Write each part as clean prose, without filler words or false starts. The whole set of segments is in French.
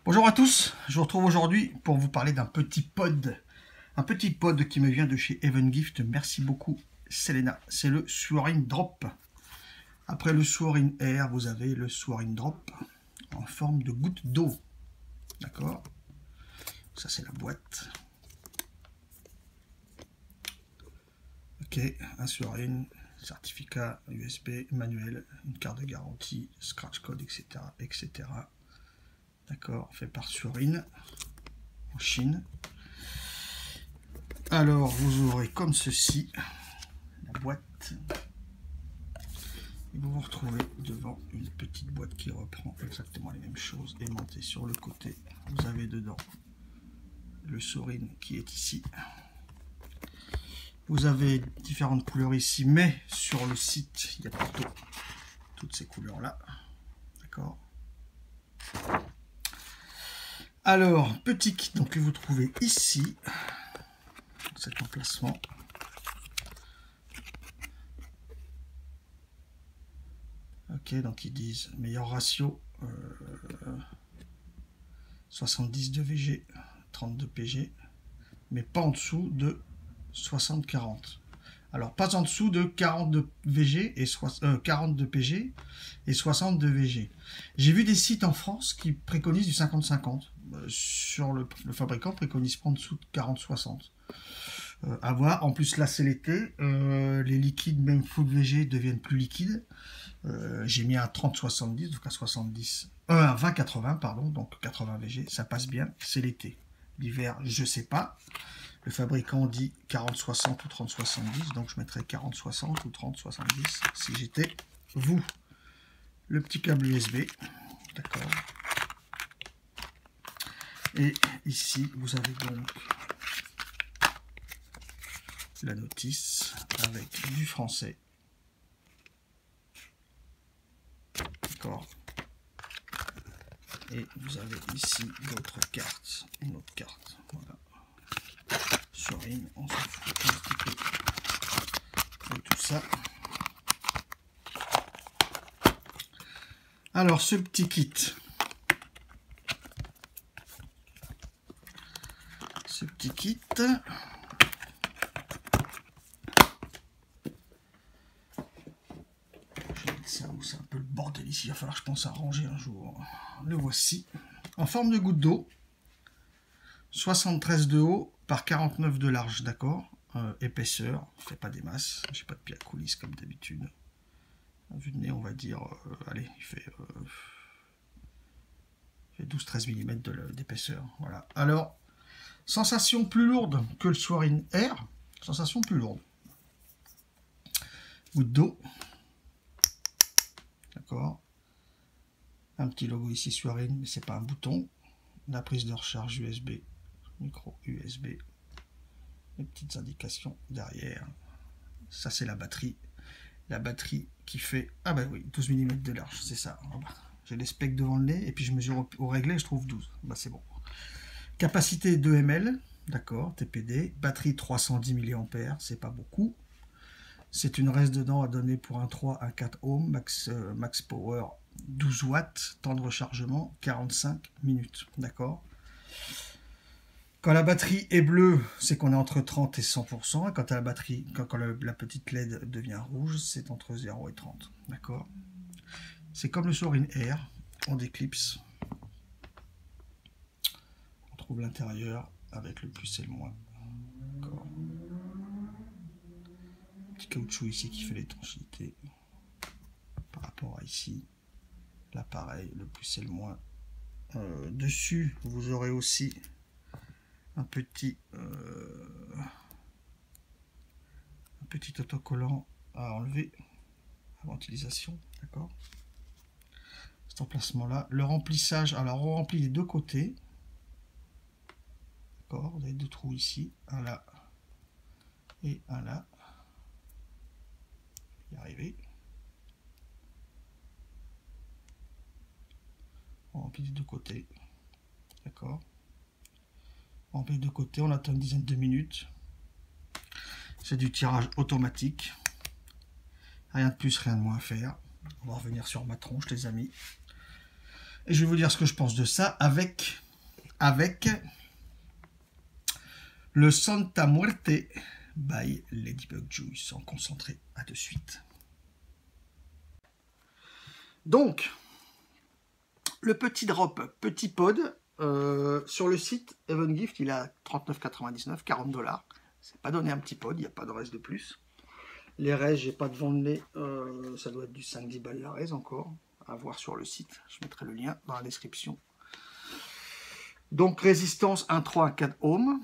Bonjour à tous, je vous retrouve aujourd'hui pour vous parler d'un petit pod. Un petit pod qui me vient de chez Even Gift. Merci beaucoup Selena. C'est le Swarin Drop. Après le Swarin Air, vous avez le Swarin Drop en forme de goutte d'eau. D'accord? Ça c'est la boîte. Ok, un Swarin, certificat USB, manuel, une carte de garantie, scratch code, etc. etc. D'accord, fait par Swarin en Chine. Alors vous aurez comme ceci la boîte et vous vous retrouvez devant une petite boîte qui reprend exactement les mêmes choses aimantée sur le côté. Vous avez dedans le Swarin qui est ici. Vous avez différentes couleurs ici, mais sur le site il y a plutôt toutes ces couleurs là. D'accord. Alors petit kit donc que vous trouvez ici, cet emplacement. Ok, donc ils disent meilleur ratio 70 de VG, 32 PG, mais pas en dessous de 60-40. Alors pas en dessous de 40 de VG et 40 de PG et 60 de VG. J'ai vu des sites en France qui préconisent du 50-50. Sur le fabricant préconise pas en dessous de 40-60. À voir. En plus là c'est l'été, les liquides même full VG deviennent plus liquides. J'ai mis un 30-70, donc à 70, un 20-80 pardon, donc 80 VG, ça passe bien, c'est l'été. L'hiver, je sais pas. Le fabricant dit 40-60 ou 30-70, donc je mettrais 40-60 ou 30-70 si j'étais vous. Le petit câble USB, d'accord. Et ici, vous avez donc la notice avec du français. D'accord. Et vous avez ici d'autres cartes, une autre carte. Voilà. Swarin, on s'en fout un petit peu de tout ça. Alors, ce petit kit. Ce petit kit. C'est un peu le bordel ici, il va falloir je pense à ranger un jour. Le voici, en forme de goutte d'eau, 73 de haut par 49 de large, d'accord. Épaisseur, il fait pas des masses, j'ai pas de pied à coulisse comme d'habitude. À vue de nez, on va dire, allez, il fait 12-13 mm d'épaisseur, voilà. Alors, sensation plus lourde que le Swarin Air, sensation plus lourde. Goutte d'eau. D'accord. Un petit logo ici Swarin, mais c'est pas un bouton. La prise de recharge USB, micro USB. Les petites indications derrière. Ça c'est la batterie. La batterie qui fait, ah bah oui, 12 mm de large, c'est ça. J'ai les specs devant le nez et puis je mesure au réglé, je trouve 12. Bah c'est bon. Capacité 2 ml, d'accord, TPD. Batterie 310 mAh, c'est pas beaucoup. C'est une reste dedans à donner pour un 3 à 4 ohms, max power 12 watts, temps de rechargement 45 minutes, d'accord. Quand la batterie est bleue, c'est qu'on est entre 30 et 100%, et quand la batterie, quand la petite LED devient rouge, c'est entre 0 et 30, d'accord. C'est comme le Swarin Air, on déclipse, on trouve l'intérieur avec le plus et le moins, d'accord. Petit caoutchouc ici qui fait l'étanchéité par rapport à ici. Là pareil, le plus et le moins. Dessus vous aurez aussi un petit autocollant à enlever avant utilisation, d'accord. Cet emplacement là, le remplissage, alors on remplit les deux côtés, d'accord. Vous avez deux trous ici, un là et un là. Y arriver. On remplit les deux côtés, d'accord. On remplit les deux côtés, on attend une dizaine de minutes. C'est du tirage automatique. Rien de plus, rien de moins à faire. On va revenir sur ma tronche, les amis. Et je vais vous dire ce que je pense de ça avec le Santa Muerte by Ladybug Juice en concentré. À de suite. Donc, le petit drop, petit pod, sur le site Even Gift, il est à 39,99, 40 $. C'est pas donné un petit pod, il n'y a pas de reste de plus. Les raies, j'ai pas devant le nez, ça doit être du 5-10 balles la raise encore, à voir sur le site. Je mettrai le lien dans la description. Donc résistance 1,3 à 4 ohms.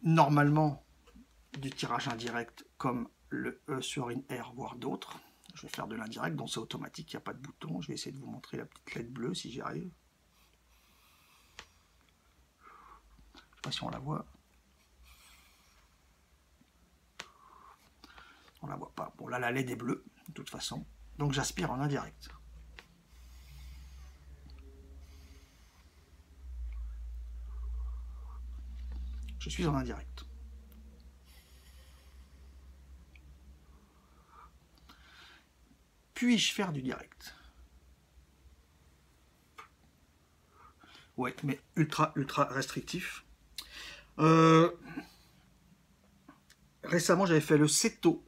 Normalement, du tirage indirect comme le Surin Air, voire d'autres. Je vais faire de l'indirect, donc c'est automatique, il n'y a pas de bouton. Je vais essayer de vous montrer la petite LED bleue si j'y arrive. Je ne sais pas si on la voit. On la voit pas. Bon, là, la LED est bleue, de toute façon. Donc, j'aspire en indirect. Je suis en indirect. Puis-je faire du direct? Ouais, mais ultra restrictif. Récemment, j'avais fait le Seto.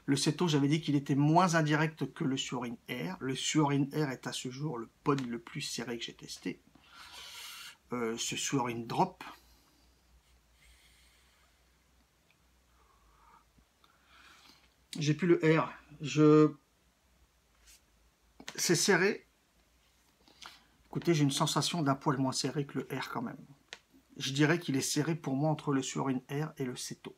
Le Seto, j'avais dit qu'il était moins indirect que le Surin Air. Le Surin Air est à ce jour le pod le plus serré que j'ai testé. Ce Surin Drop. J'ai plus le Air. C'est serré. Écoutez, j'ai une sensation d'un poil moins serré que le Air quand même. Je dirais qu'il est serré pour moi entre le Surin Air et le Seto.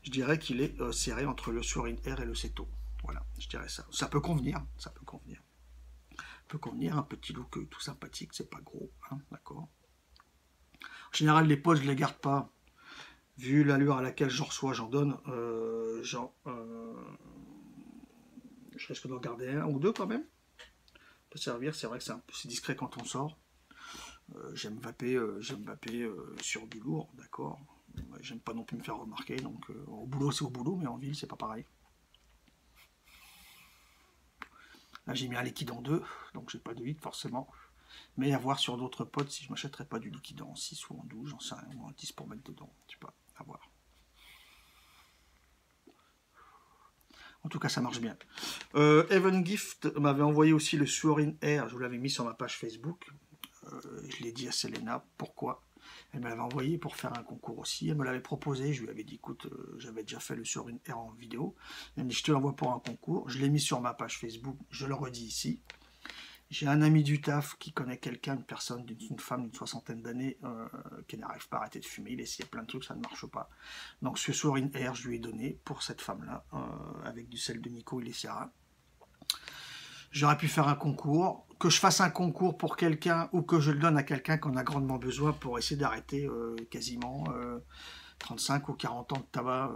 Je dirais qu'il est serré entre le Surin Air et le Seto. Voilà, je dirais ça. Ça peut convenir, ça peut convenir. Peut convenir, un petit look tout sympathique, c'est pas gros, hein, d'accord. En général, les pods, je les garde pas. Vu l'allure à laquelle j'en reçois, j'en donne. Je risque d'en garder un ou deux quand même. Ça peut servir, c'est vrai que c'est discret quand on sort. J'aime vaper sur du lourd, d'accord. J'aime pas non plus me faire remarquer, donc au boulot c'est au boulot, mais en ville c'est pas pareil. Là j'ai mis un liquide en 2, donc j'ai pas de liquide forcément. Mais à voir sur d'autres pods si je m'achèterais pas du liquide en 6 ou en 12, j'en sais rien, ou en 10 pour mettre dedans, je sais pas, à voir. En tout cas ça marche bien. Even Gift m'avait envoyé aussi le Surin Air, je vous l'avais mis sur ma page Facebook. Je l'ai dit à Selena, pourquoi? Elle me l'avait envoyé pour faire un concours aussi. Elle me l'avait proposé. Je lui avais dit, écoute, j'avais déjà fait le Surin Air en vidéo. Elle me dit, je te l'envoie pour un concours. Je l'ai mis sur ma page Facebook. Je le redis ici. J'ai un ami du taf qui connaît quelqu'un, une femme d'une 60aine d'années, qui n'arrive pas à arrêter de fumer. Il essayait plein de trucs, ça ne marche pas. Donc ce Surin Air, je lui ai donné pour cette femme-là, avec du sel de Nico Ilessera. J'aurais pu faire un concours, que je fasse un concours pour quelqu'un ou que je le donne à quelqu'un qu'on a grandement besoin pour essayer d'arrêter quasiment 35 ou 40 ans de tabac,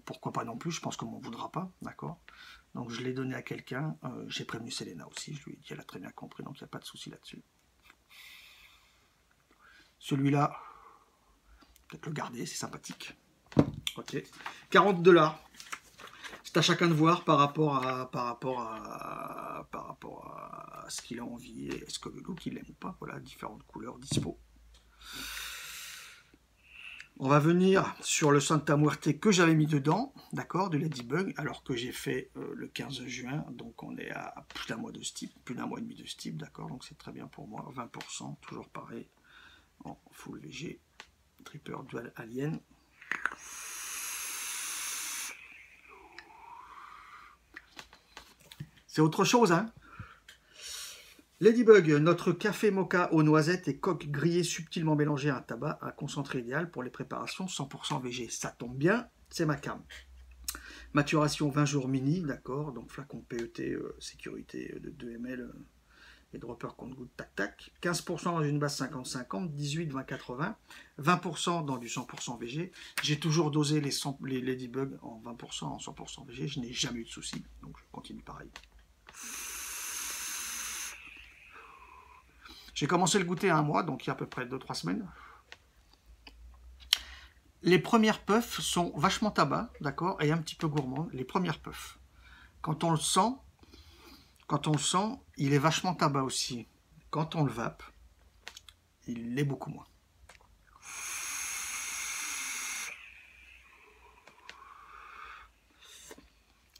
pourquoi pas non plus, je pense qu'on m'en voudra pas, d'accord. Donc je l'ai donné à quelqu'un, j'ai prévenu Selena aussi, je lui ai dit, elle a très bien compris, donc il n'y a pas de souci là-dessus. Celui-là, peut-être le garder, c'est sympathique. Ok, 40 $. C'est à chacun de voir par rapport à ce qu'il a envie et est-ce que le look il aime ou pas. Voilà, différentes couleurs dispo. On va venir sur le Santa Muerte que j'avais mis dedans, d'accord, de Ladybug, alors que j'ai fait le 15 juin, donc on est à plus d'un mois de steep, plus d'un mois et demi de steep, d'accord, donc c'est très bien pour moi, 20%, toujours pareil, en full VG, Tripper Dual Alien. C'est autre chose, hein. Ladybug, notre café mocha aux noisettes et coque grillée subtilement mélangée à un tabac, un concentré idéal pour les préparations 100% VG. Ça tombe bien, c'est ma cam. Maturation 20 jours mini, d'accord, donc flacon PET sécurité de 2 ml et dropper compte-goutte tac-tac. 15% dans une base 50-50, 18, 20-80, 20% dans du 100% VG. J'ai toujours dosé les Ladybug en 20%, en 100% VG, je n'ai jamais eu de soucis, donc je continue pareil. J'ai commencé le goûter à un mois, donc il y a à peu près 2-3 semaines. les premières puffs sont vachement tabac, d'accord, et un petit peu gourmandes, les premières puffs. Quand on le sent, il est vachement tabac aussi. Quand on le vape, il l'est beaucoup moins.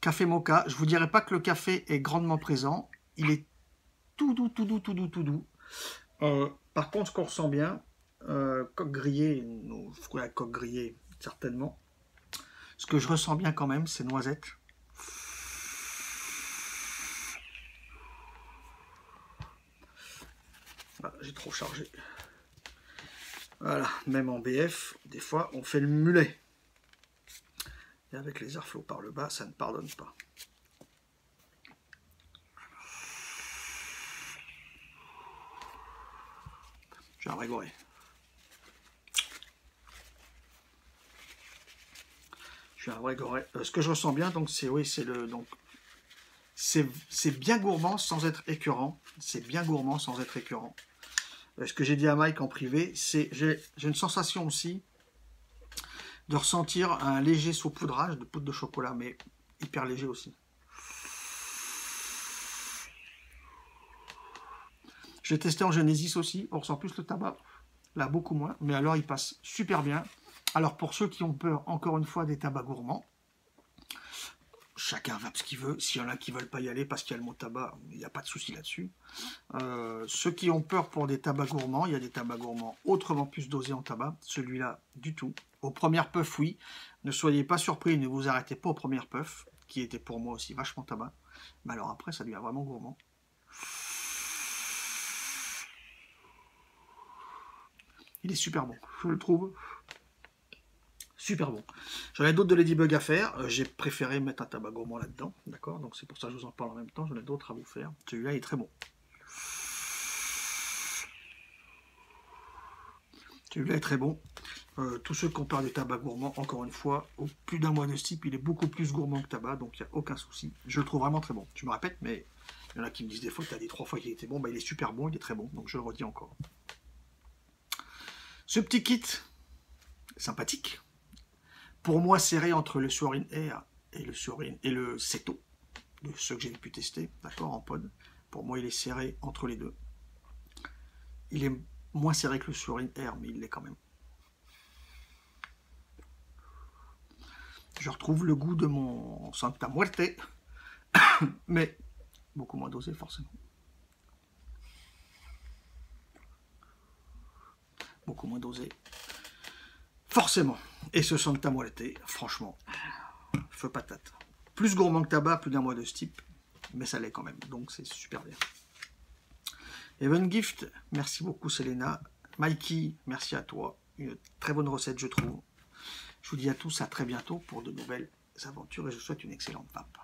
Café mocha, je vous dirais pas que le café est grandement présent, il est tout doux, tout doux, tout doux, tout doux. Par contre, ce qu'on ressent bien, coque grillée, fruits à coque grillée, certainement. Ce que je ressens bien quand même, c'est noisette. Voilà, j'ai trop chargé. Voilà, même en BF, des fois, on fait le mulet. Et avec les airflows par le bas, ça ne pardonne pas. J'ai un vrai goré. Je suis un vrai goré. Ce que je ressens bien, donc, c'est oui, c'est le donc c'est bien gourmand sans être écœurant. C'est bien gourmand sans être écœurant. Ce que j'ai dit à Mike en privé, c'est j'ai une sensation aussi de ressentir un léger saupoudrage de poudre de chocolat, mais hyper léger aussi. J'ai testé en Genesis aussi, on ressent plus le tabac, là beaucoup moins, mais alors il passe super bien. Alors pour ceux qui ont peur, encore une fois, des tabacs gourmands, chacun va ce qu'il veut. S'il y en a qui ne veulent pas y aller parce qu'il y a le mot tabac, il n'y a pas de souci là-dessus. Ceux qui ont peur pour des tabacs gourmands, il y a des tabacs gourmands autrement plus dosés en tabac. Celui-là, du tout. Aux premières puffs, oui. Ne soyez pas surpris, ne vous arrêtez pas aux premières puffs, qui étaient pour moi aussi vachement tabac. Mais alors après, ça devient vraiment gourmand. Il est super bon, je le trouve. Super bon. J'en ai d'autres de Ladybug à faire. J'ai préféré mettre un tabac gourmand là-dedans. D'accord. Donc c'est pour ça que je vous en parle en même temps. J'en ai d'autres à vous faire. Celui-là est très bon. Celui-là est très bon. Tous ceux qui ont peur des tabacs gourmands, encore une fois, au plus d'un mois de type, il est beaucoup plus gourmand que tabac. Donc il n'y a aucun souci. Je le trouve vraiment très bon. Je me répète, mais il y en a qui me disent des fois que tu as dit 3 fois qu'il était bon. Bah, il est super bon, il est très bon. Donc je le redis encore. Ce petit kit, sympathique. Pour moi, serré entre le Suarin Air et le Seto, de ceux que j'ai pu tester, d'accord, en pod. Pour moi, il est serré entre les deux. Il est moins serré que le Suarin Air, mais il l'est quand même. Je retrouve le goût de mon Santa Muerte, mais beaucoup moins dosé, forcément. Beaucoup moins dosé, forcément. Et ce Santa Muerte, franchement, feu patate. Plus gourmand que tabac, plus d'un mois de ce type, mais ça l'est quand même, donc c'est super bien. Even Gift, merci beaucoup Selena. Mikey, merci à toi. Une très bonne recette, je trouve. Je vous dis à tous à très bientôt pour de nouvelles aventures et je vous souhaite une excellente vape.